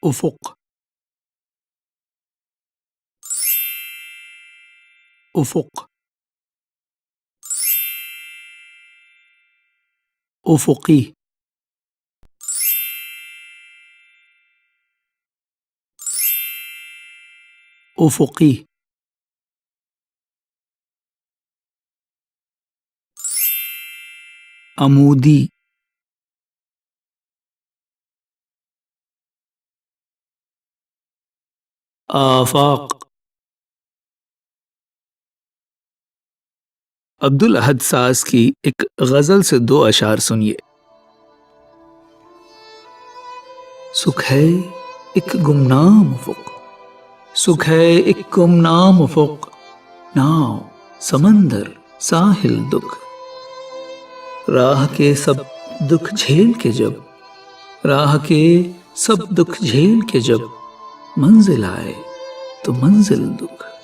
उफुक, उफुक, उफुकी, उफुकी, अमूदी, आफाक। अब्दुल अहद साज की एक गजल से दो अशार सुनिए। सुख है एक गुमनाम उफुक, सुख है एक गुमनाम उफुक, नाव समंदर साहिल दुख। राह के सब दुख झेल के जब, राह के सब दुख झेल के जब मंजिल आए तो मंजिल दुख।